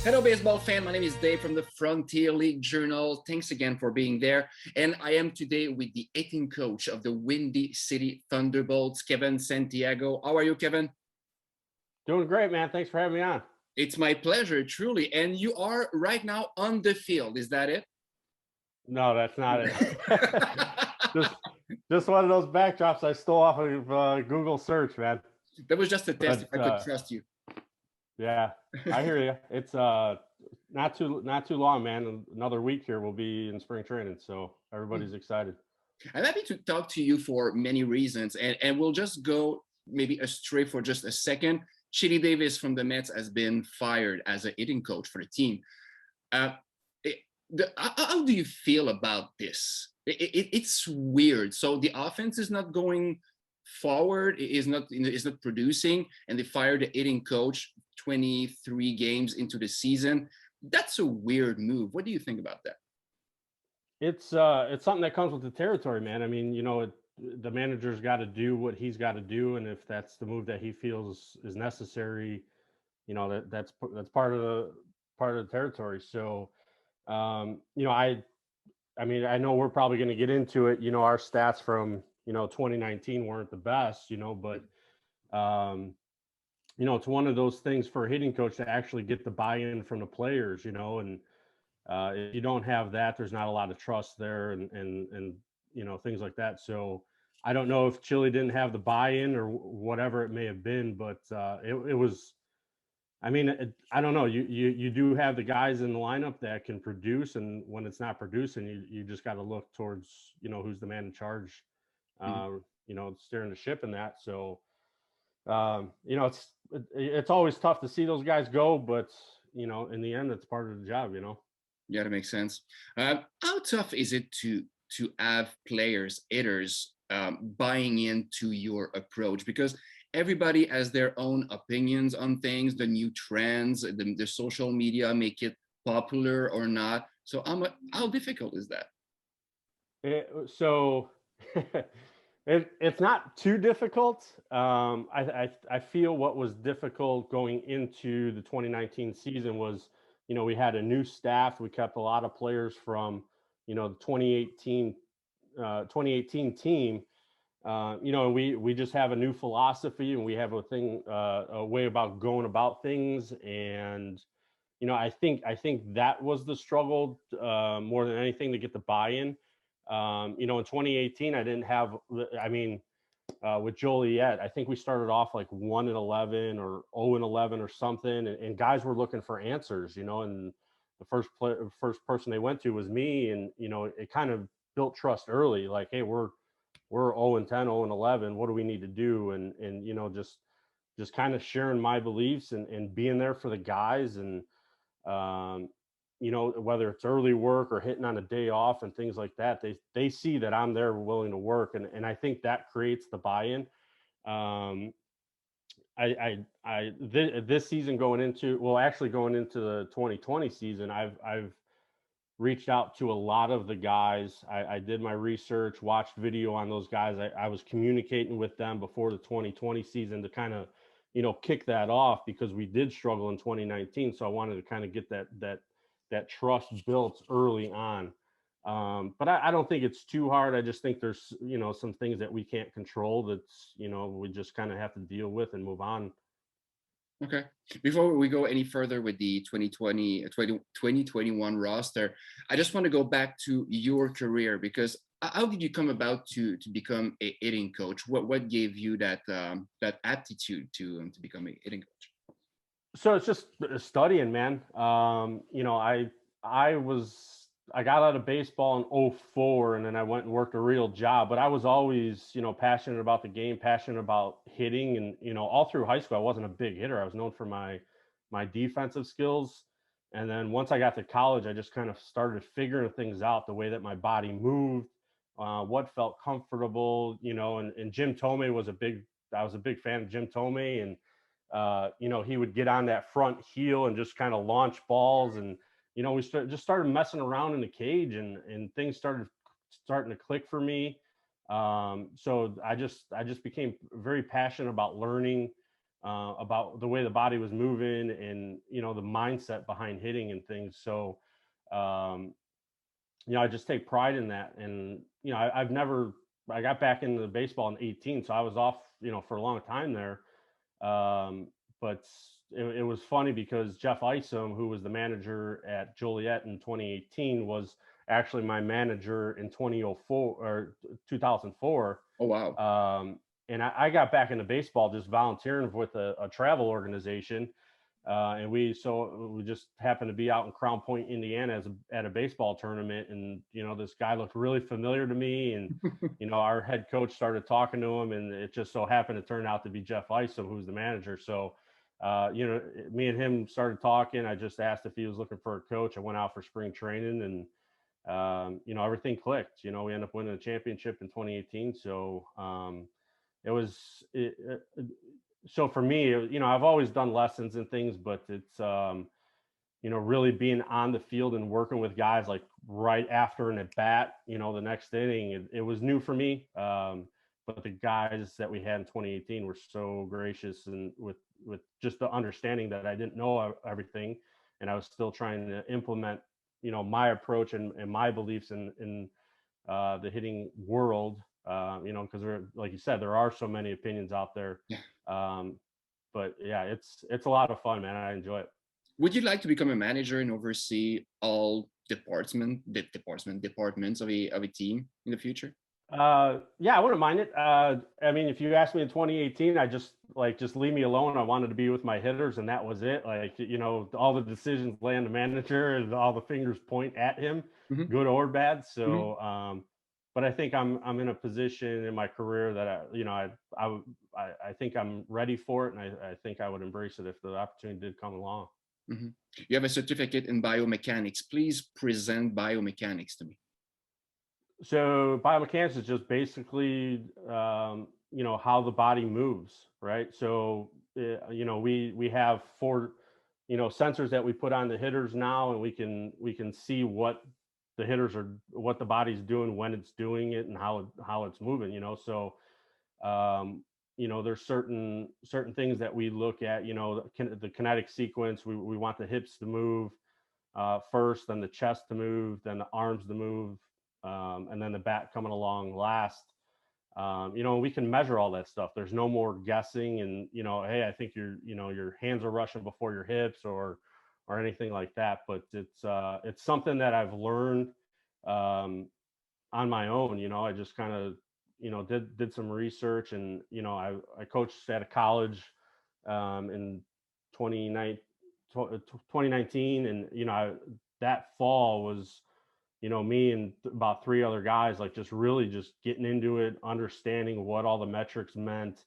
Hello, baseball fan. My name is Dave from the Frontier League Journal. Thanks again for being there. And I am today with the hitting coach of the Windy City Thunderbolts, Kevin Santiago. How are you, Kevin? Doing great, man. Thanks for having me on. It's my pleasure, truly. And you are right now on the field. Is that it? No, that's not it. just one of those backdrops I stole off of Google search, man. That was just a test if I could trust you. Yeah, I hear you. It's not too long, man. Another week here, we'll be in spring training, so everybody's excited. I'm happy to talk to you for many reasons, and we'll just go maybe astray for just a second. Chili Davis from the Mets has been fired as a hitting coach for the team. How do you feel about this? It's weird. So the offense is not going forward, is not producing, and they fired the hitting coach 23 games into the season. That's a weird move. What do you think about that? It's something that comes with the territory, man. I mean, the manager's got to do what he's got to do, and if that's the move that he feels is necessary, that's part of the territory. So, I mean, I know we're probably going to get into it. Our stats from 2019 weren't the best, but it's one of those things for a hitting coach to actually get the buy-in from the players, and if you don't have that, there's not a lot of trust there, and things like that. So I don't know if Chile didn't have the buy-in or whatever it may have been, but it was. I mean, I don't know. You do have the guys in the lineup that can produce, and when it's not producing, you just got to look towards who's the man in charge, steering the ship in that. So it's always tough to see those guys go, but in the end, it's part of the job. Yeah, that makes sense. How tough is it to have players, hitters, buying into your approach? Because everybody has their own opinions on things, the new trends, the social media make it popular or not. So how difficult is that? It's not too difficult. I feel what was difficult going into the 2019 season was, we had a new staff. We kept a lot of players from, the 2018 team. We just have a new philosophy, and we have a way about going about things. And, I think that was the struggle more than anything, to get the buy-in. In 2018, I didn't have, with Joliet, I think we started off like 1-11 or 0-11 or something. And guys were looking for answers, and the first person they went to was me. And, it kind of built trust early, like, hey, we're 0-10, 0-11. What do we need to do? And just kind of sharing my beliefs and being there for the guys. And, whether it's early work or hitting on a day off and things like that, they see that I'm there willing to work. And I think that creates the buy-in. This season going into the 2020 season, I've reached out to a lot of the guys. I did my research, watched video on those guys. I was communicating with them before the 2020 season to kind of, kick that off, because we did struggle in 2019. So I wanted to kind of get that trust built early on. But I don't think it's too hard. I just think there's, some things that we can't control that's, we just kind of have to deal with and move on. Okay. Before we go any further with the 2021 roster, I just want to go back to your career, because how did you come about to become a hitting coach? What gave you that aptitude to become a hitting coach? So it's just studying, man. I got out of baseball in 2004, and then I went and worked a real job. But I was always, passionate about the game, passionate about hitting. And, all through high school, I wasn't a big hitter. I was known for my defensive skills. And then once I got to college, I just kind of started figuring things out, the way that my body moved, what felt comfortable, and Jim Tomei I was a big fan of Jim Tomei. And, he would get on that front heel and just kind of launch balls. And, we started messing around in the cage, and things starting to click for me. So I just became very passionate about learning, about the way the body was moving and, you know, the mindset behind hitting and things. So, you know, I just take pride in that. And, you know, I got back into the baseball in 18, so I was off, you know, for a long time there. But it was funny because Jeff Isom, who was the manager at Joliet in 2018, was actually my manager in 2004 or 2004. Oh, wow. And I got back into baseball just volunteering with a travel organization. And we just happened to be out in Crown Point, Indiana, at a baseball tournament, and you know, this guy looked really familiar to me, and you know, our head coach started talking to him, and it just so happened to turn out to be Jeff Isom, who's the manager. So, you know, me and him started talking. I just asked if he was looking for a coach. I went out for spring training, and you know, everything clicked. You know, we ended up winning a championship in 2018. So so for me, you know, I've always done lessons and things, but it's, you know, really being on the field and working with guys like right after an at bat, you know, the next inning, it was new for me. But the guys that we had in 2018 were so gracious, and with just the understanding that I didn't know everything, and I was still trying to implement, you know, my approach and my beliefs in the hitting world. You know, because like you said, there are so many opinions out there. Yeah. But yeah, it's a lot of fun, man. I enjoy it. Would you like to become a manager and oversee all departments of a team in the future? Yeah, I wouldn't mind it. I mean, if you asked me in 2018, I just leave me alone. I wanted to be with my hitters, and that was it. Like, you know, all the decisions land the manager, and all the fingers point at him, good or bad. So, but I think I'm in a position in my career that I think I'm ready for it, and I think I would embrace it if the opportunity did come along. You have a certificate in biomechanics. Please present biomechanics to me. So biomechanics is just basically, you know, how the body moves, right? So, you know, we have 4, you know, sensors that we put on the hitters now, and we can see what the body's doing when it's doing it, and how it's moving, you know. So, you know, there's certain things that we look at, you know, the kinetic sequence. We want the hips to move first, then the chest to move, then the arms to move, and then the bat coming along last. You know, we can measure all that stuff. There's no more guessing and, you know, hey, I think your hands are rushing before your hips or anything like that. But it's something that I've learned on my own. You know, I just kind of, you know, did some research, and, you know, I coached at a college in 2019, and, you know, that fall was, you know, me and about 3 other guys, like just really just getting into it, understanding what all the metrics meant,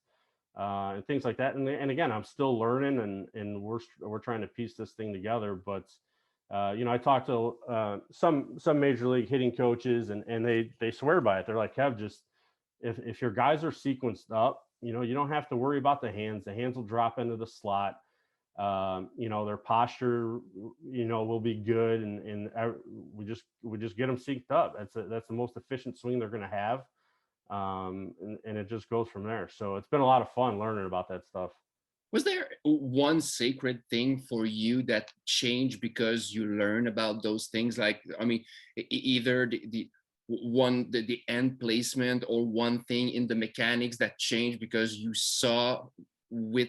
and things like that. And again, I'm still learning, and we're trying to piece this thing together. But you know, I talked to some major league hitting coaches, and they swear by it. They're like, Kev, just if your guys are sequenced up, you know, you don't have to worry about the hands. The hands will drop into the slot. You know, their posture, you know, will be good, and we just get them synced up. That's the most efficient swing they're going to have, and it just goes from there. So it's been a lot of fun learning about that stuff. Was there one sacred thing for you that changed because you learn about those things? Like, I mean, either the end placement, or one thing in the mechanics that changed because you saw with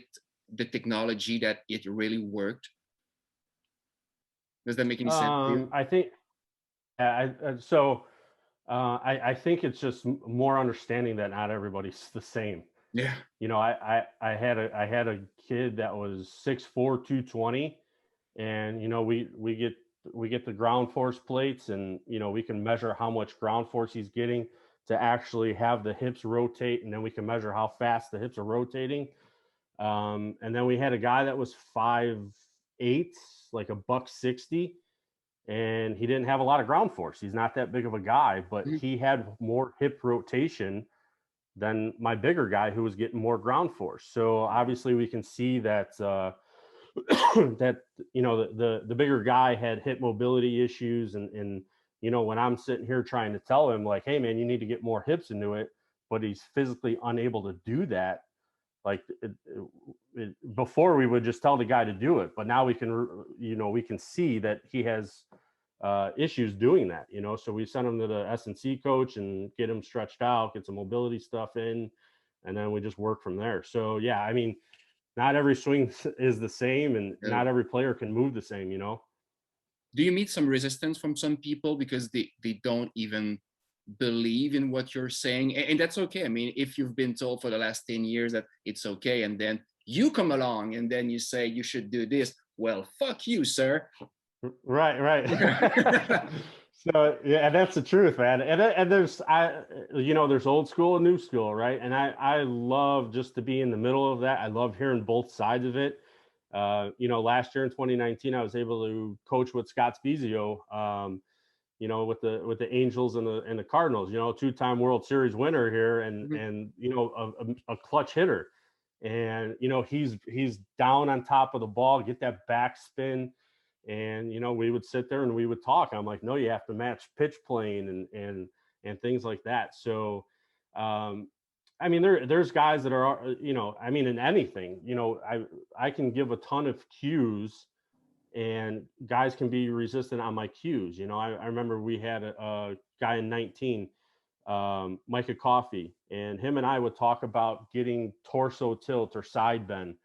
the technology that it really worked? Does that make any sense to you? I think I think it's just more understanding that not everybody's the same. Yeah. You know, I had a kid that was 6'4", 220, and, you know, we get the ground force plates, and, you know, we can measure how much ground force he's getting to actually have the hips rotate, and then we can measure how fast the hips are rotating. And then we had a guy that was 5'8", like a $160, and he didn't have a lot of ground force. He's not that big of a guy, but he had more hip rotation than my bigger guy, who was getting more ground force. So obviously we can see that that, you know, the bigger guy had hip mobility issues, and you know, when I'm sitting here trying to tell him, like, hey man, you need to get more hips into it, but he's physically unable to do that, Like before we would just tell the guy to do it, but now we can, we can see that he has issues doing that, so we send him to the S&C coach and get him stretched out, get some mobility stuff in, and then we just work from there. So yeah, I mean, not every swing is the same, and not every player can move the same. Do you meet some resistance from some people because they don't even believe in what you're saying? And that's okay. I mean, if you've been told for the last 10 years that it's okay, and then you come along and then you say you should do this, well, fuck you, sir. Right. So yeah, that's the truth, man. And there's there's old school and new school, right? And I love just to be in the middle of that. I love hearing both sides of it. Last year in 2019, I was able to coach with Scott Spezio, with the Angels and the Cardinals. Two-time World Series winner here, and a clutch hitter. And he's down on top of the ball, get that backspin. And we would sit there and we would talk. I'm like, no, you have to match pitch playing and things like that. So I mean, there's guys that are, I mean, in anything, I can give a ton of cues and guys can be resistant on my cues. I remember we had a guy in 19, Micah Coffey, and him and I would talk about getting torso tilt or side bend,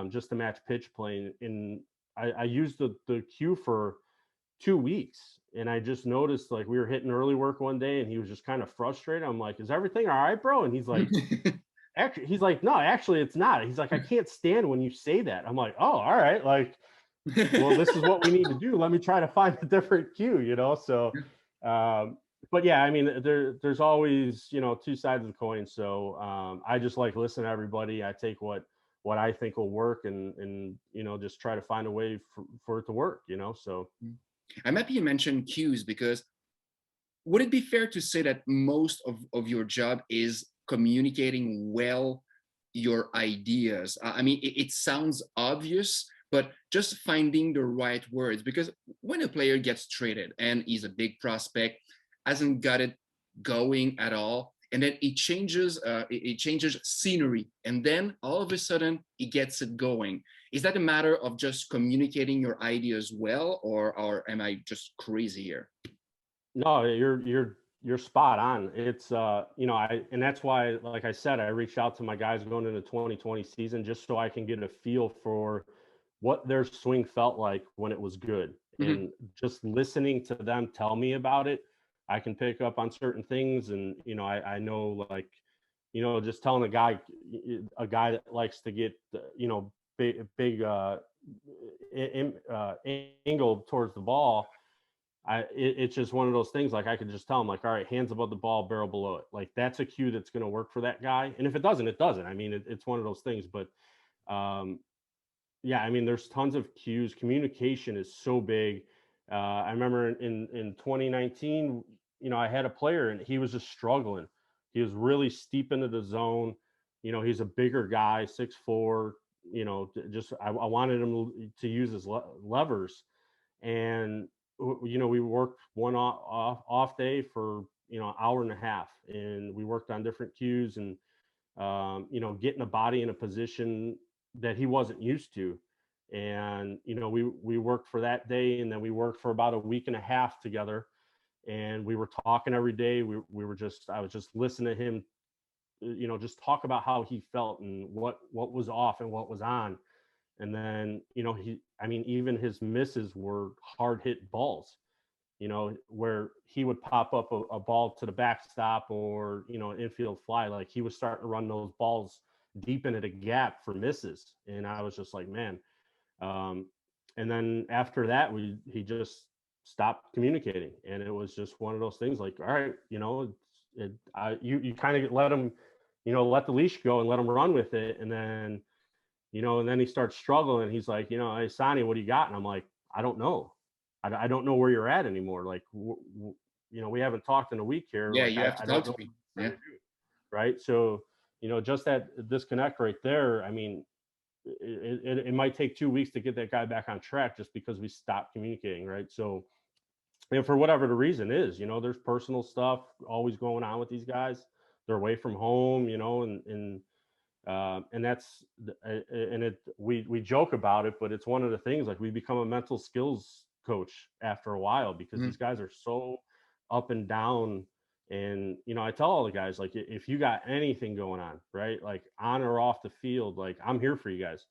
just to match pitch playing. And I used the cue for 2 weeks, and I just noticed, like, we were hitting early work one day and he was just kind of frustrated. I'm like, is everything all right, bro? And he's like, no, actually it's not. He's like, I can't stand when you say that. I'm like, oh, all right. Like, well, this is what we need to do. Let me try to find a different cue, So, but yeah, I mean, there's always, two sides of the coin. So I just like listen to everybody. I take what I think will work and just try to find a way for it to work, so. I'm happy you mentioned cues, because would it be fair to say that most of your job is communicating well your ideas? I mean, it sounds obvious, but just finding the right words, because when a player gets traded and he's a big prospect, hasn't got it going at all, and then it changes scenery, and then all of a sudden it gets it going. Is that a matter of just communicating your ideas well, or am I just crazy here? No, you're spot on. It's and that's why, like I said, I reached out to my guys going into 2020 season just so I can get a feel for what their swing felt like when it was good. Mm-hmm. And just listening to them tell me about it, I can pick up on certain things. And I know, like, just telling a guy that likes to get big angle towards the ball, it's just one of those things. Like, I could just tell him, like, all right, hands above the ball, barrel below it. Like, that's a cue that's going to work for that guy. And if it doesn't, it doesn't. I mean, it's one of those things. But yeah, I mean, there's tons of cues. Communication is so big. I remember in 2019, I had a player and he was just struggling. He was really steep into the zone. He's a bigger guy, 6'4". Just I wanted him to use his levers, and we worked one off day for an hour and a half, and we worked on different cues and getting the body in a position that he wasn't used to. And we worked for that day, and then we worked for about a week and a half together, and we were talking every day. I was just listening to him just talk about how he felt and what was off and what was on. And then even his misses were hard hit balls, where he would pop up a ball to the backstop or an infield fly. Like, he was starting to run those balls deep into the gap for misses, and I was just like, man. And then after that, he just stopped communicating, and it was just one of those things. Like, all right, you kind of let him, let the leash go and let him run with it, and then and then he starts struggling. He's like, hey, Sonny, what do you got? And I'm like, I don't know. I don't know where you're at anymore. Like, we haven't talked in a week here. Yeah, like, you have to talk to me. Yeah. Right. So, just that disconnect right there. I mean, it might take 2 weeks to get that guy back on track just because we stopped communicating. Right. So, and for whatever the reason is, there's personal stuff always going on with these guys. They're away from home, and And that's and it we joke about it, but it's one of the things, like, we become a mental skills coach after a while, because Mhm. these guys are so up and down. And I tell all the guys, like, if you got anything going on, right, like on or off the field, like, I'm here for you guys.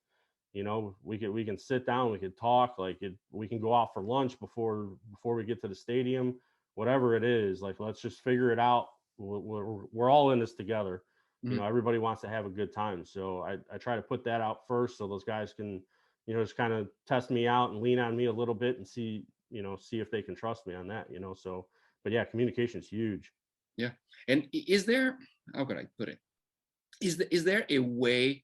We can sit down, we can talk, like, we can go out for lunch before we get to the stadium, whatever it is. Like, let's just figure it out. We're all in this together. Mhm. Everybody wants to have a good time, so I try to put that out first, so those guys can just kind of test me out and lean on me a little bit, and see if they can trust me on that. So, but yeah, communication is huge. Yeah. And is there, how could I put it? Is there a way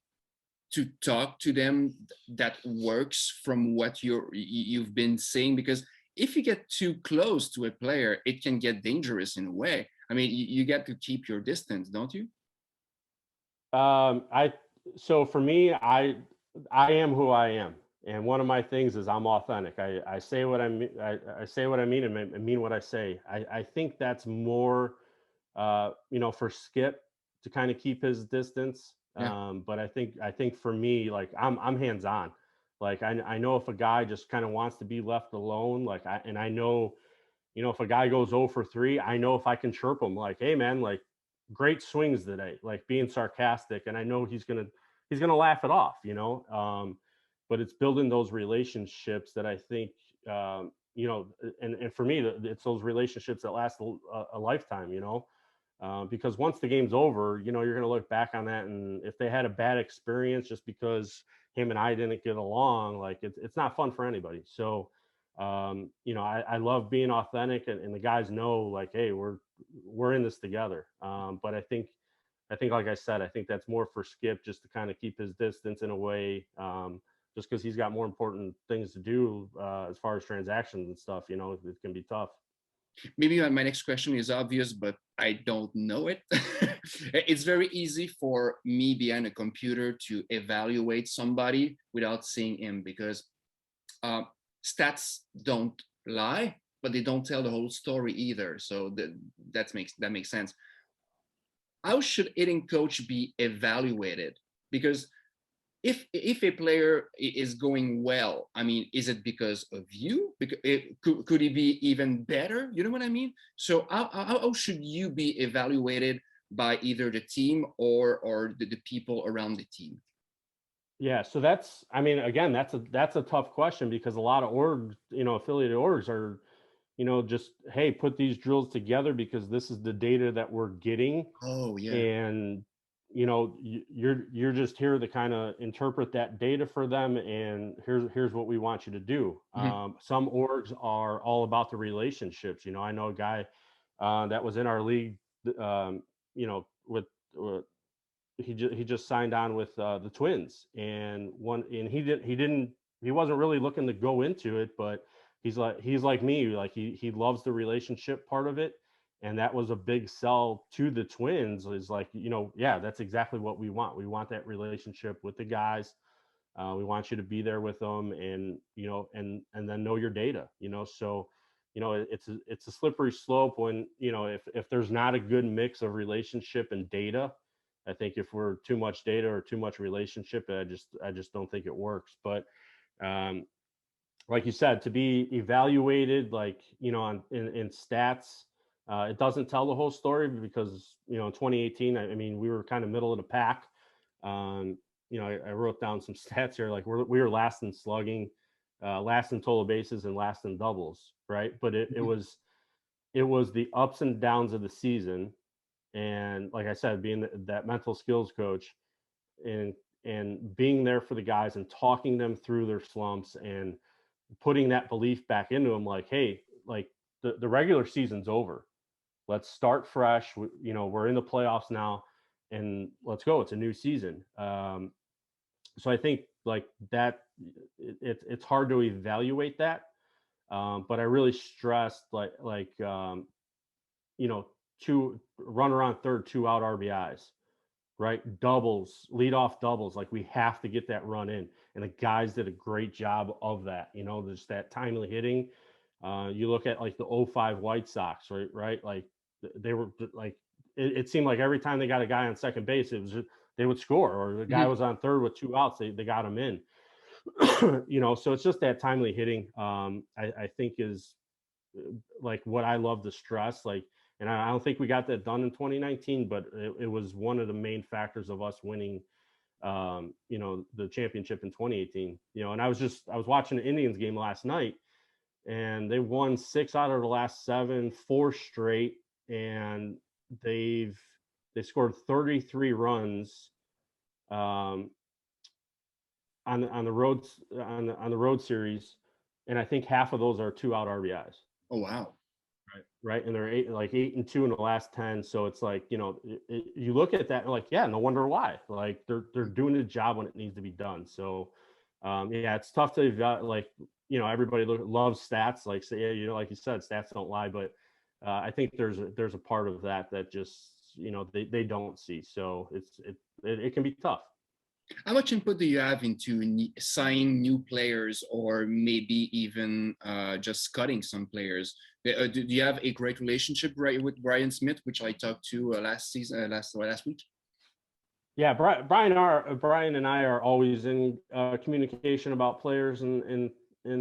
to talk to them that works from what you've been saying? Because if you get too close to a player, it can get dangerous in a way. I mean, you get to keep your distance, don't you? I So for me, I am who I am, and one of my things is I'm authentic. I say what I mean. I say what I mean, and I mean what I say. I think that's more, for Skip to kind of keep his distance. Yeah. But I think for me, like, I'm hands on. Like, I know if a guy just kind of wants to be left alone, like, I know, if a guy goes 0 for 3, I know if I can chirp him, like, hey man, like, great swings today, like, being sarcastic, and I know he's gonna laugh it off. But it's building those relationships that I think, and for me, it's those relationships that last a lifetime. Because once the game's over, you're going to look back on that, and if they had a bad experience just because him and I didn't get along, like, it's not fun for anybody. So, I love being authentic, and the guys know, like, hey, we're in this together. But I think, like I said, I think that's more for Skip, just to kind of keep his distance in a way, just because he's got more important things to do, as far as transactions and stuff. It can be tough. Maybe my next question is obvious, but I don't know it. It's very easy for me behind a computer to evaluate somebody without seeing him, because uh, stats don't lie, but they don't tell the whole story either. So that makes sense. How should hitting coach be evaluated? Because if a player is going well, I mean, is it because of you? Because could he be even better? You know what I mean? So how should you be evaluated by either the team or the people around the team? Yeah, so I mean, again, that's a tough question, because a lot of affiliated orgs are, just, hey, put these drills together because this is the data that we're getting. Oh yeah. And you're just here to kind of interpret that data for them, and here's what we want you to do. Mhm. Some orgs are all about the relationships. I know a guy, that was in our league, with, he just signed on with, the Twins, and he wasn't really looking to go into it, but he's like me, like, he loves the relationship part of it, and that was a big sell to the Twins. Is like, yeah, that's exactly what we want. We want that relationship with the guys. We want you to be there with them, and then know your data. So, it's a slippery slope when, if there's not a good mix of relationship and data. I think if we're too much data or too much relationship, I just don't think it works. But, um, like you said, to be evaluated, like, in stats, it doesn't tell the whole story, because, in 2018, I mean, we were kind of middle of the pack. Um, I wrote down some stats here, like, we were last in slugging, last in total bases, and last in doubles, right? But Mhm. it was the ups and downs of the season, and, like I said, being that mental skills coach, and being there for the guys, and talking them through their slumps, and putting that belief back into them, like, hey, like, the regular season's over. Let's start fresh. We're in the playoffs now, and let's go. It's a new season. So I think, like, that, it's hard to evaluate that. But I really stressed, you know two run around third, 2 out RBIs, right? Doubles, lead off doubles. Like, we have to get that run in. And the guys did a great job of that. There's that timely hitting. You look at, like, the '05 White Sox, right? Like, they were like, it seemed like every time they got a guy on second base, it was just, they would score, or the guy was on third with 2 outs, they got him in. So it's just that timely hitting, I think is like what I love to stress. Like, and I don't think we got that done in 2019, but it was one of the main factors of us winning, the championship in 2018. And I was watching the Indians game last night, and they won 6 out of the last 7, 4 straight, and they scored 33 runs on the road series, and I think half of those are 2-out RBIs. Oh wow! Right, and they're 8-2 in the last 10. So it's like, you look at that and like, yeah, no wonder why. Like they're doing the job when it needs to be done. So it's tough to like, everybody loves stats. Like, say, yeah, like you said, stats don't lie, but I think there's a part of that just they don't see. So it can be tough. How much input do you have into signing new players, or maybe even just cutting some players? Do you have a great relationship with Brian Smith, which I talked to last week? Yeah, Brian and I are always in communication about players and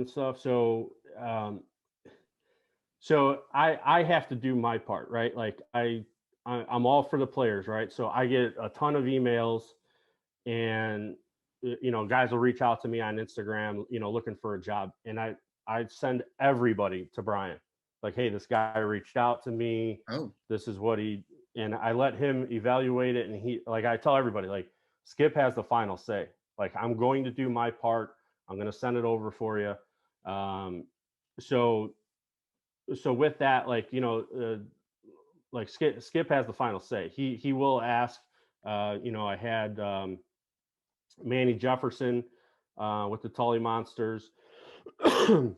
stuff. So I have to do my part, right? Like I'm all for the players, right? So I get a ton of emails, and guys will reach out to me on Instagram, looking for a job, and I send everybody to Brian, like, hey, this guy reached out to me. Oh, this is what and I let him evaluate it, and he, like, I tell everybody, like, Skip has the final say. Like, I'm going to do my part. I'm going to send it over for you. So with that, like, like Skip has the final say. He will ask. I had Manny Jefferson with the Tully Monsters, and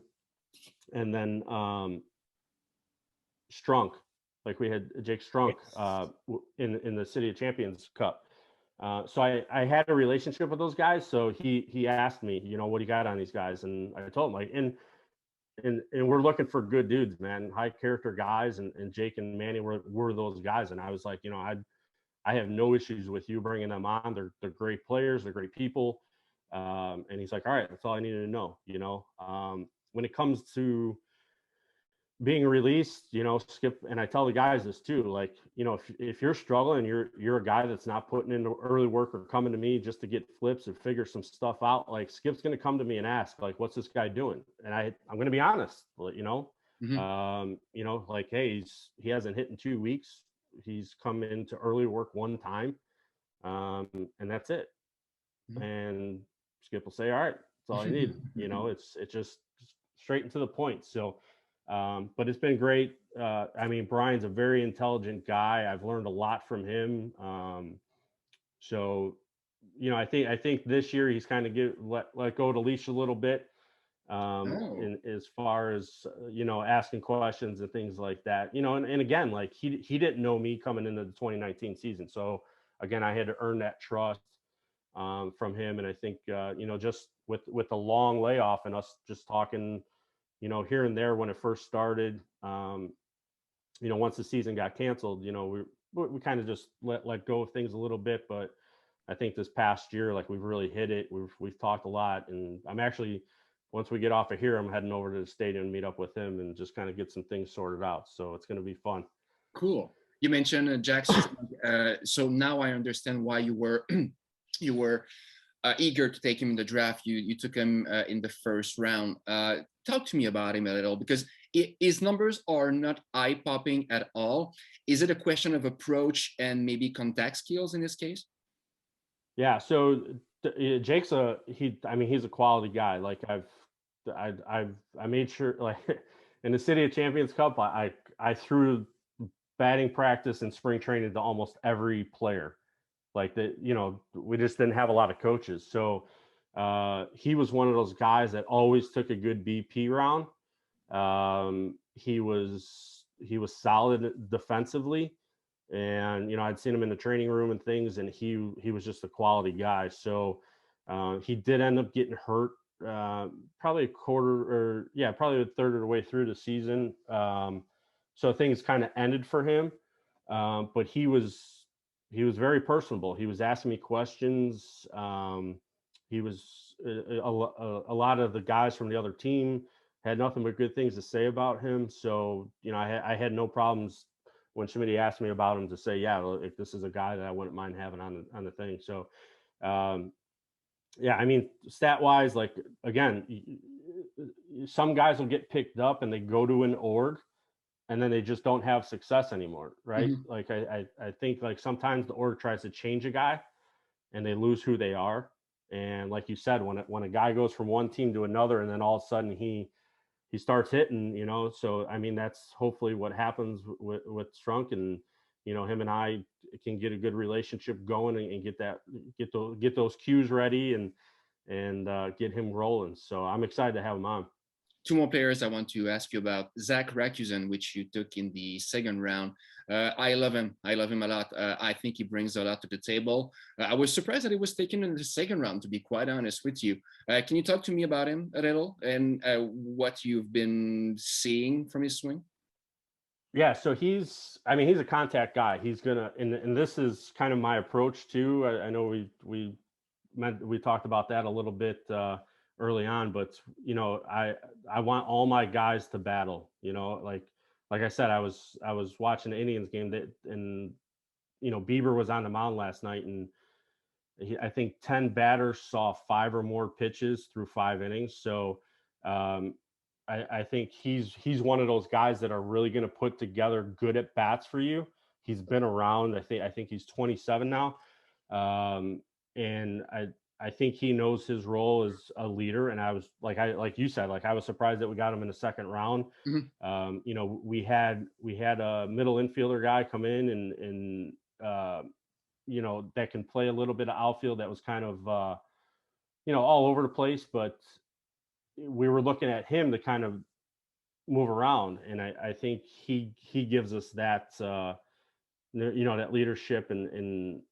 then Strunk. Like, we had Jake Strunk in the City of Champions Cup. So I had a relationship with those guys. So he asked me, what do you got on these guys? And I told him, like, and we're looking for good dudes, man, high character guys, and Jake and Manny were those guys. And I was like, I have no issues with you bringing them on. They're great players. They're great people. And he's like, all right, that's all I needed to know. When it comes to being released, Skip, and I tell the guys this too, like, if you're struggling, you're a guy that's not putting in early work or coming to me just to get flips and figure some stuff out, like, Skip's going to come to me and ask, like, what's this guy doing? And I'm going to be honest, like, hey, he hasn't hit in 2 weeks. He's come into early work one time, and that's it. And Skip will say, all right, that's all I need. It's just straight and to the point. So, but it's been great. Brian's a very intelligent guy. I've learned a lot from him. I think this year he's kind of let go of the leash a little bit, in as far as asking questions and things like that. And again, like, he didn't know me coming into the 2019 season. So again, I had to earn that trust from him. And I think just with the long layoff and us just talking, here and there when it first started, once the season got canceled, we kind of just let go of things a little bit. But I think this past year, like, we've really hit it. We've talked a lot, and I'm actually, once we get off of here, I'm heading over to the stadium and meet up with him and just kind of get some things sorted out. So it's going to be fun. Cool. You mentioned Jackson. So now I understand why you were eager to take him in the draft. You took him in the first round. Talk to me about him a little, because his numbers are not eye-popping at all. Is it a question of approach and maybe contact skills in this case? Yeah. So Jake's he's a quality guy. Like, I made sure, like, in the City of Champions Cup, I threw batting practice and spring training to almost every player. Like, we just didn't have a lot of coaches. So he was one of those guys that always took a good BP round. He was solid defensively, and I'd seen him in the training room and things, and he was just a quality guy. So he did end up getting hurt probably a third of the way through the season. So things kind of ended for him. But he was very personable. He was asking me questions. He was a lot of the guys from the other team had nothing but good things to say about him. So, you know, I had no problems when somebody asked me about him to say, yeah, if this is a guy that I wouldn't mind having on the thing. So, yeah, I mean, stat wise, like, again, some guys will get picked up and they go to an org and then they just don't have success anymore, right? Mhm. Like I think like sometimes the org tries to change a guy and they lose who they are. And like you said, when a guy goes from one team to another and then all of a sudden he starts hitting, you know. So I mean, that's hopefully what happens with Strunk, and you know, him and I can get a good relationship going and get those cues ready and get him rolling. So I'm excited to have him on. Two more players I want to ask you about. Zach Rakusen, which you took in the second round. I love him. I love him a lot. I think he brings a lot to the table. I was surprised that he was taken in the second round, to be quite honest with you. Can you talk to me about him a little and what you've been seeing from his swing? Yeah, so he's a contact guy. He's gonna, and this is kind of my approach too. I know we talked about that a little bit early on, but you know, I want all my guys to battle. You know, like I said, I was watching the Indians game that, and you know, Bieber was on the mound last night, and I think 10 batters saw 5 or more pitches through 5 innings. So um, I think he's one of those guys that are really going to put together good at bats for you. He's been around. I think he's 27 now, and I think he knows his role as a leader. And like you said, like I was surprised that we got him in the second round. Mhm. You know, we had a middle infielder guy come in and you know, that can play a little bit of outfield that was kind of you know, all over the place, but we were looking at him to kind of move around, and I think he gives us that you know, that leadership and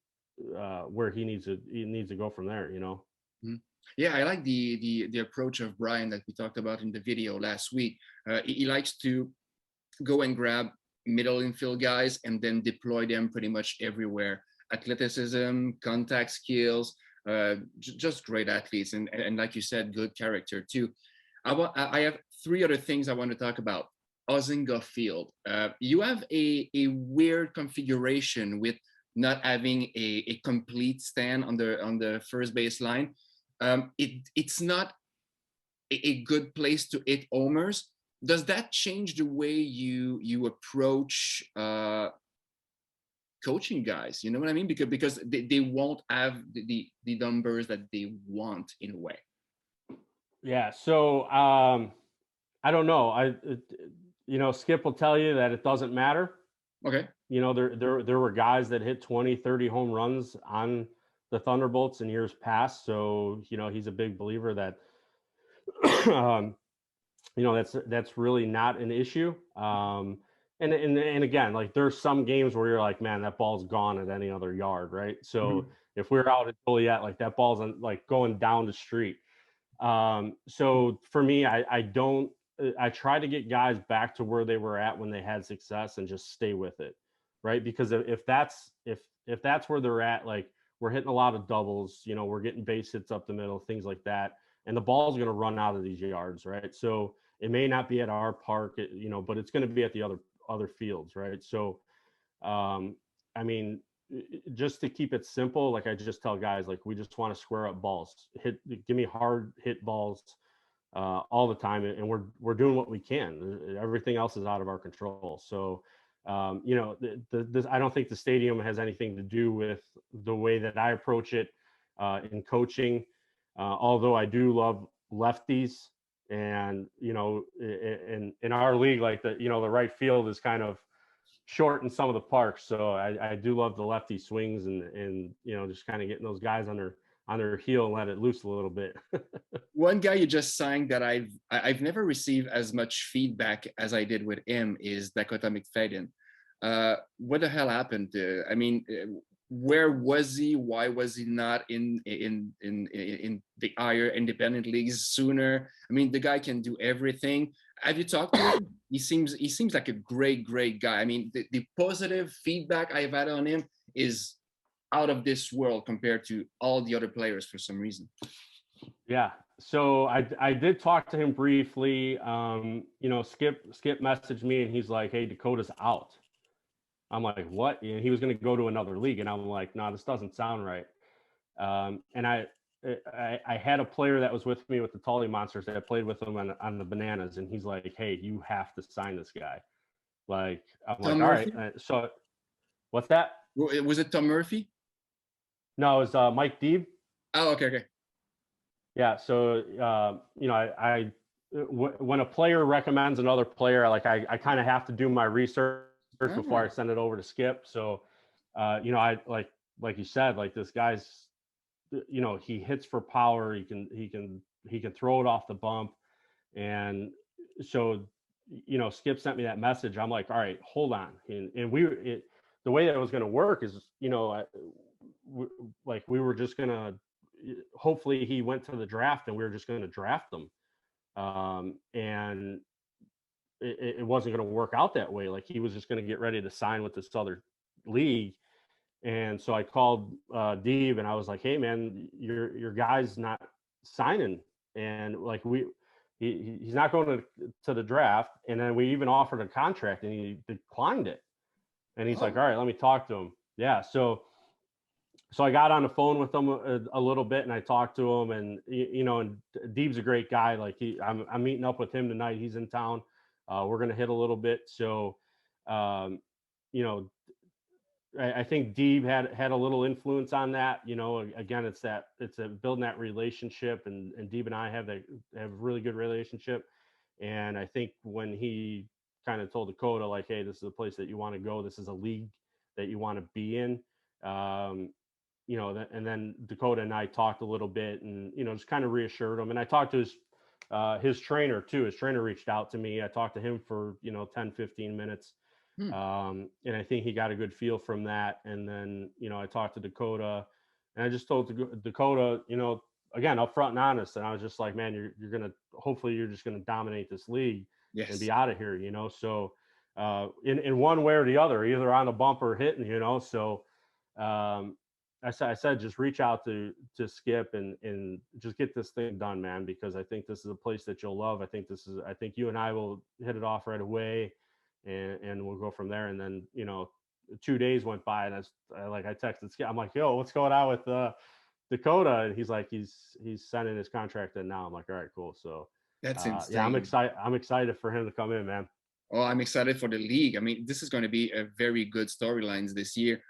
where he needs to go from there, you know. Mhm. Yeah, I like the approach of Brian that we talked about in the video last week. He likes to go and grab middle infield guys and then deploy them pretty much everywhere. Athleticism, contact skills, just great athletes, and like you said, good character too. I have three other things I want to talk about. Ozinga Field. You have a weird configuration with not having a complete stand on the first base line. It's not a good place to hit homers. Does that change the way you approach coaching guys? You know what I mean? Because they won't have the numbers that they want in a way. Yeah, so I don't know. You know, Skip will tell you that it doesn't matter. Okay. You know, there were guys that hit 20, 30 home runs on the Thunderbolts in years past. So, you know, he's a big believer that um, you know, that's really not an issue. And again, like there's some games where you're like, man, that ball's gone at any other yard, right? So Mhm. if we're out at Joliet, like that ball's like going down the street. So for me, I don't. I try to get guys back to where they were at when they had success and just stay with it, right? Because if that's where they're at, like we're hitting a lot of doubles, you know, we're getting base hits up the middle, things like that, and the ball's going to run out of these yards, right? So it may not be at our park, you know, but it's going to be at the other fields, right? So, I mean, just to keep it simple, like I just tell guys, like we just want to square up balls, give me hard hit balls all the time, and we're doing what we can. Everything else is out of our control. So, you know, I don't think the stadium has anything to do with the way that I approach it in coaching. Although I do love lefties, and you know, in our league, like the right field is kind of short in some of the parks. So I do love the lefty swings and you know, just kind of getting those guys on their heel and let it loose a little bit. One guy you just signed that I've never received as much feedback as I did with him is Dakota McFadden. What the hell happened? I mean, where was he? Why was he not in the higher independent leagues sooner? I mean, the guy can do everything. Have you talked to him? He seems like a great guy. I mean, the positive feedback I've had on him is out of this world compared to all the other players for some reason. Yeah. So I did talk to him briefly. Skip messaged me and he's like, "Hey, Dakota's out." I'm like, "What?" And he was going to go to another league, and I'm like, "No, this doesn't sound right." And I had a player that was with me with the Tully Monsters that I played with him on the Bananas, and he's like, "Hey, you have to sign this guy." Like, I'm like, Tom "All right." Murphy? So what's that? Was it Tom Murphy? No, it was Mike Deeb. Oh, okay. Yeah. So when a player recommends another player, like I kind of have to do my research before I send it over to Skip. So I like you said, like this guy's, he hits for power. He can throw it off the bump. And so, Skip sent me that message. I'm like, all right, hold on. And the way that it was going to work is, we were just going to, hopefully he went to the draft and we were just going to draft them. And it wasn't going to work out that way. Like, he was just going to get ready to sign with this other league. And so I called Deeb and I was like, "Hey man, your guy's not signing." And like, he's not going to the draft. And then we even offered a contract and he declined it. And he's like, "All right, let me talk to him." Yeah. So I got on the phone with him a little bit and I talked to him, and and Deeb's a great guy. Like, I'm meeting up with him tonight. He's in town. We're going to hit a little bit. So, I think Deeb had a little influence on that. Again, it's building that relationship, and Deeb and I have a really good relationship. And I think when he kind of told Dakota, like, "Hey, this is a place that you want to go. This is a league that you want to be in." And then Dakota and I talked a little bit, and just kind of reassured him. And I talked to his trainer too. His trainer reached out to me. I talked to him for 10-15 minutes. And I think he got a good feel from that. And then, I talked to Dakota, and I just told Dakota, again, upfront and honest. And I was just like, "Man, hopefully you're just going to dominate this league and be out of here," So in one way or the other, either on the bump or hitting, So I said, just reach out to Skip and just get this thing done, man, because I think this is a place that you'll love. I think you and I will hit it off right away. And we'll go from there. And then 2 days went by, and I texted Skip. I'm like, "Yo, what's going on with Dakota?" And he's like, he's sending his contract in now. I'm like, "All right, cool." So That's insane. Yeah, I'm excited for him to come in, man. Oh, I'm excited for the league. I mean, this is going to be a very good storyline this year.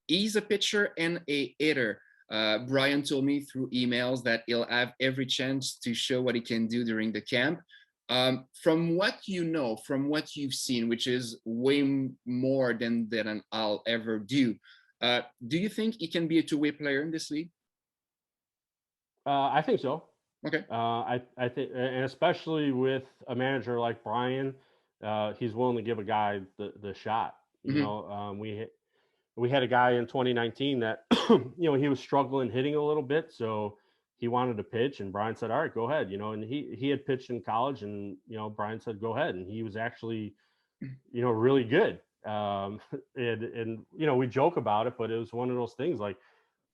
He's a pitcher and a hitter. Brian told me through emails that he'll have every chance to show what he can do during the camp. From what from what you've seen, which is way more than I'll ever do you think he can be a two-way player in this league? I think so. Okay. I think, and especially with a manager like Brian, he's willing to give a guy the shot. We had a guy in 2019 that he was struggling hitting a little bit, so he wanted to pitch, and Brian said, "All right, go ahead." And he had pitched in college, and Brian said, "Go ahead," and he was actually really good. And we joke about it, but it was one of those things like,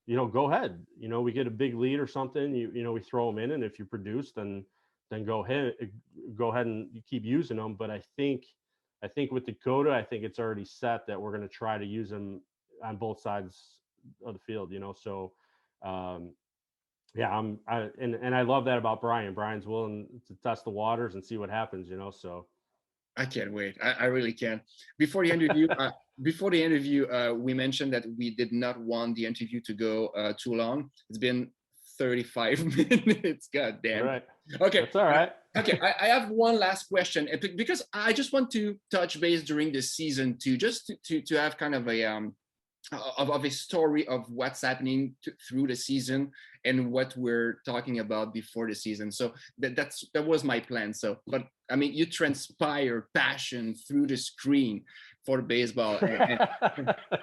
go ahead. We get a big lead or something, we throw them in, and if you produce, then go ahead and you keep using them. But I think with Dakota, I think it's already set that we're going to try to use him on both sides of the field. So yeah, I love that about Brian. Brian's willing to test the waters and see what happens. So I can't wait. I really can. Before the interview, we mentioned that we did not want the interview to go too long. It's been 35 minutes. God damn. All right. Okay. That's all right. Okay. I have one last question, because I just want to touch base during the season too, just to have kind of a story of what's happening through the season and what we're talking about before the season. So that was my plan. So, but I mean, you transpire passion through the screen. for baseball.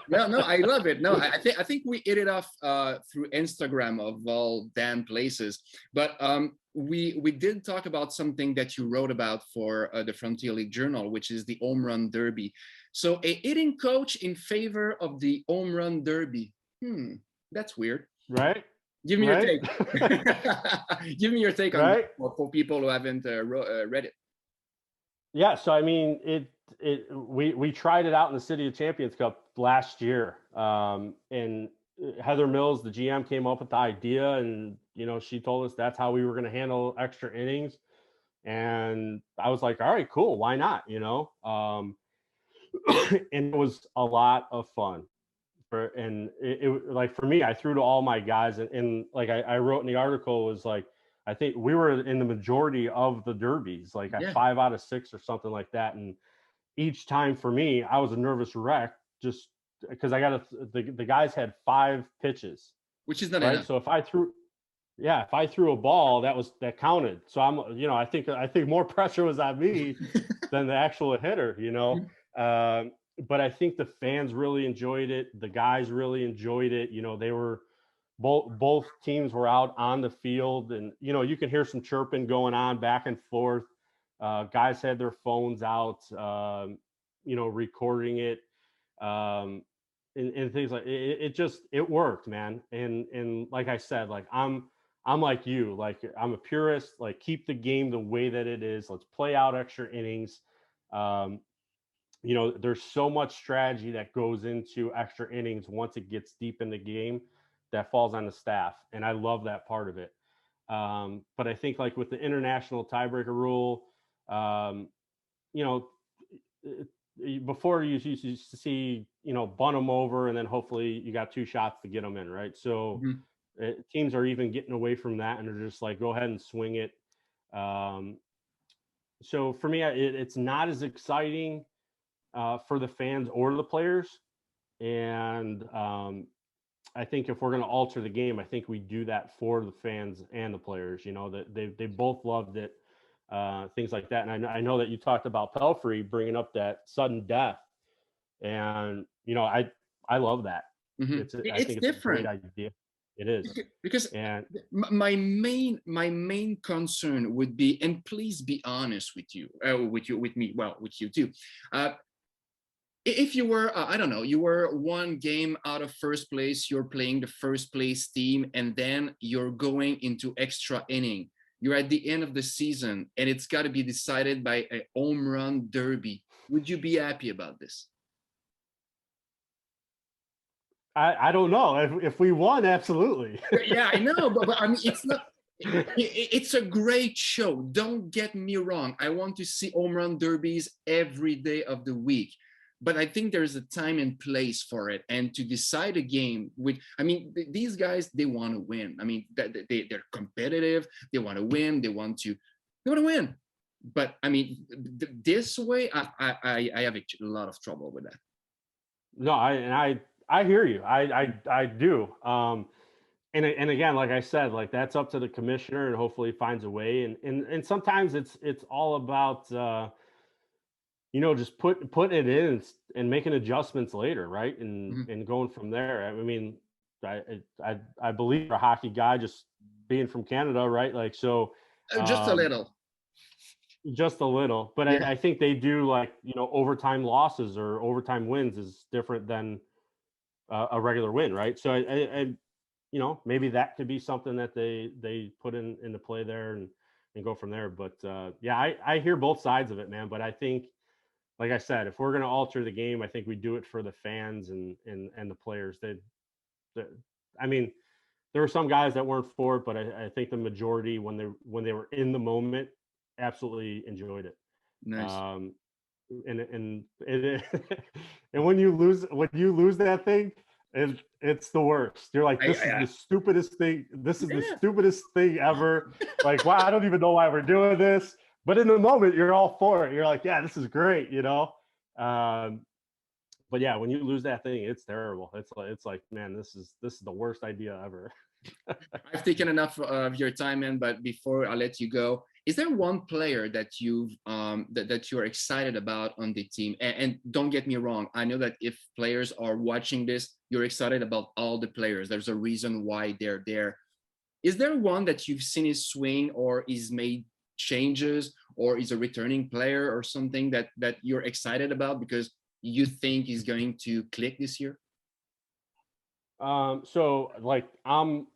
No, I love it. No, I think we hit it off through Instagram of all damn places. But we did talk about something that you wrote about for the Frontier League Journal, which is the home run derby. So a hitting coach in favor of the home run derby. That's weird. Right. Give me your take. Give me your take on right. that for people who haven't read it. Yeah. So I mean, we tried it out in the City of Champions Cup last year, and Heather Mills, the GM, came up with the idea, and she told us that's how we were going to handle extra innings, and I was like, all right, cool, why not? And it was a lot of fun. And it like for me, I threw to all my guys, and like I wrote in the article, was like, I think we were in the majority of the derbies, like at 5 out of 6 or something like that. And each time for me, I was a nervous wreck just because I got the guys had 5 pitches, which is not right. enough. So if I threw a ball, that counted. So I'm, I think more pressure was on me than the actual hitter, but I think the fans really enjoyed it. The guys really enjoyed it. They were both teams were out on the field, and you can hear some chirping going on back and forth. Guys had their phones out, recording it, and things like it worked, man. And like I said, like I'm like you, like I'm a purist. Like, keep the game the way that it is. Let's play out extra innings. There's so much strategy that goes into extra innings once it gets deep in the game that falls on the staff. And I love that part of it. But I think, like with the international tiebreaker rule, before you used to see, bunt them over, and then hopefully you got 2 shots to get them in, right? So teams are even getting away from that, and they're just like, go ahead and swing it. So for me, it's not as exciting for the fans or the players. And I think if we're going to alter the game, I think we do that for the fans and the players, that they both loved it, things like that. And I know that you talked about Pelfrey bringing up that sudden death, and I love that. I think it's different. A great idea. It is, because my main concern would be, and please be honest with you too. If you were, I don't know, you were 1 game out of first place, you're playing the first place team, and then you're going into extra inning. You're at the end of the season, and it's got to be decided by a home run derby. Would you be happy about this? I don't know. If we won, absolutely. Yeah, I know, but I mean, it's not. It's a great show. Don't get me wrong. I want to see home run derbies every day of the week. But I think there's a time and place for it. And to decide a game these guys, they want to win. I mean, they're competitive. They want to win. They want to win. But I mean, this way, I have a lot of trouble with that. No, I hear you. I do. And again, like I said, like that's up to the commissioner, and hopefully he finds a way. And sometimes it's all about, just putting it in and making adjustments later, right? And going from there. I mean, I believe a hockey guy, just being from Canada, right? Like, so just a little, but yeah. I think they do, like, overtime losses or overtime wins is different than a regular win, right? So I maybe that could be something that they put into play there and go from there. But yeah, I hear both sides of it, man. But I think, like I said, if we're going to alter the game, I think we do it for the fans and the players. I mean, there were some guys that weren't for it, but I think the majority, when they were in the moment, absolutely enjoyed it. Nice. And when you lose that thing, it's the worst. You're like, this is the stupidest thing. This is the stupidest thing ever. Like, wow, I don't even know why we're doing this. But in the moment, you're all for it. You're like, yeah, this is great, But yeah, when you lose that thing, it's terrible. It's like, man, this is the worst idea ever. I've taken enough of your time, man. But before I let you go, Is there one player that that you're excited about on the team? And don't get me wrong, I know that if players are watching this, you're excited about all the players. There's a reason why they're there. Is there one that you've seen his swing or he's made changes or is a returning player or something that you're excited about because you think he's going to click this year? So like I'm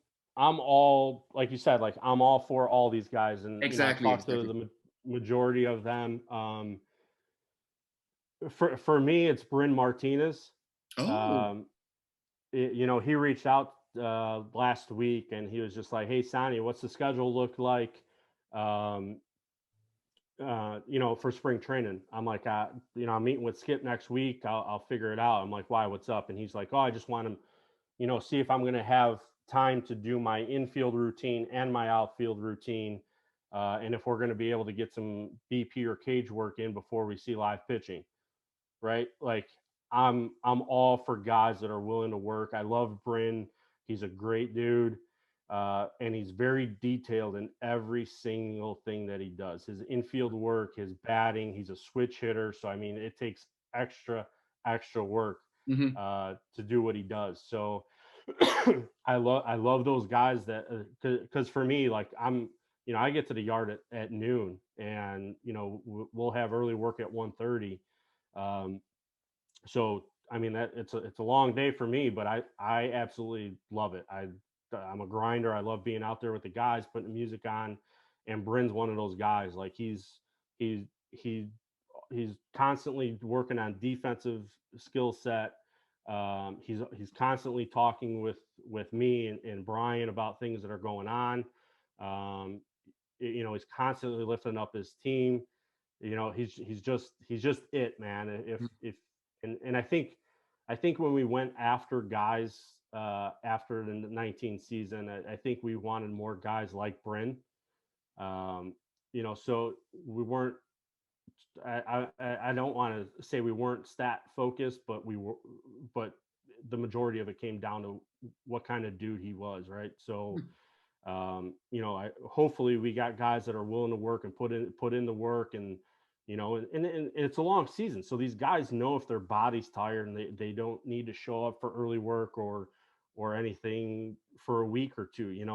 all, like you said, like I'm all for all these guys, and Exactly, I've talked to the majority of them. For me, it's Bryn Martinez. Oh, He reached out last week, and he was just like, "Hey, Sonny, what's the schedule look like? Um, for spring training." I'm like, I'm meeting with Skip next week. I'll figure it out. I'm like, "Why? What's up?" And he's like, "Oh, I just want to, see if I'm going to have time to do my infield routine and my outfield routine, and if we're going to be able to get some BP or cage work in before we see live pitching." Right? Like I'm all for guys that are willing to work. I love Bryn. He's a great dude. And he's very detailed in every single thing that he does. His infield work, his batting, he's a switch hitter. So I mean, it takes extra work to do what he does. So I love those guys that, because for me, like I get to the yard at noon, and we'll have early work at 1:30. So I mean, that it's a long day for me, but I absolutely love it. I'm a grinder. I love being out there with the guys, putting the music on, and Bryn's one of those guys. Like he's constantly working on defensive skill set. He's constantly talking with me and Brian about things that are going on. He's constantly lifting up his team. He's just it, man. If and I think when we went after guys after the 19 season, I think we wanted more guys like Bryn. So we weren't. I don't want to say we weren't stat focused, but we were. But the majority of it came down to what kind of dude he was, right? So, hopefully we got guys that are willing to work and put in the work, and and it's a long season, so these guys know if their body's tired, and they don't need to show up for early work or anything for a week or two, and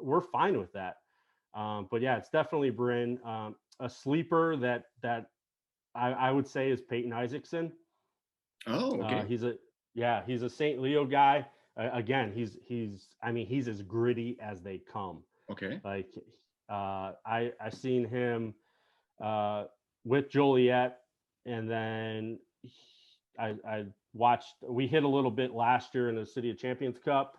we're fine with that. But yeah, it's definitely Bryn. A sleeper that I would say is Peyton Isaacson. oh, okay. He's a St. Leo guy. Again, he's as gritty as they come. Okay. Like I seen him with Joliet, and then I watched. We hit a little bit last year in the City of Champions Cup,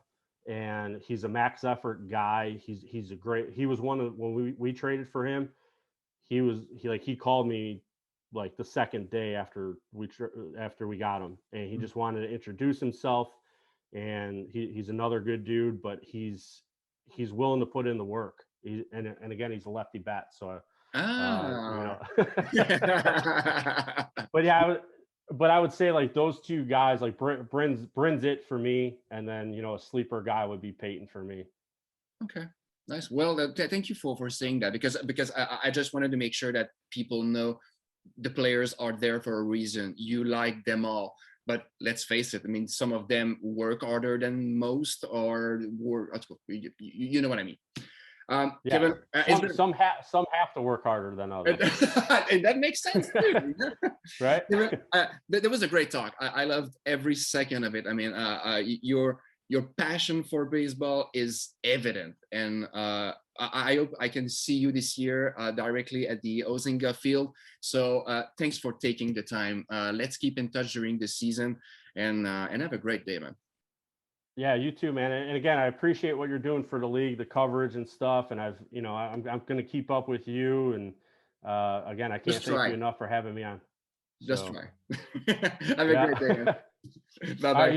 and he's a max effort guy. He's a great. He was one of when we traded for him. He called me like the second day after we got him, and he just wanted to introduce himself. And he's another good dude, but he's willing to put in the work. And again, he's a lefty bat, so but yeah, but I would say like those two guys, like Bryn's it for me, and then a sleeper guy would be Peyton for me. Okay, nice. Well, thank you for saying that, because I just wanted to make sure that people know the players are there for a reason. You like them all, but let's face it. I mean, some of them work harder than most, or you know what I mean. Yeah. Kevin, some have to work harder than others. and that makes sense too. Right? There was a great talk. I loved every second of it. I mean, your passion for baseball is evident, and I hope I can see you this year directly at the Ozinga field. So thanks for taking the time. Let's keep in touch during the season, and have a great day, man. Yeah, you too, man. And again, I appreciate what you're doing for the league, the coverage and stuff. And I'm going to keep up with you. And again, I can't thank you enough for having me on. Just try. Have a great day, man. Bye-bye.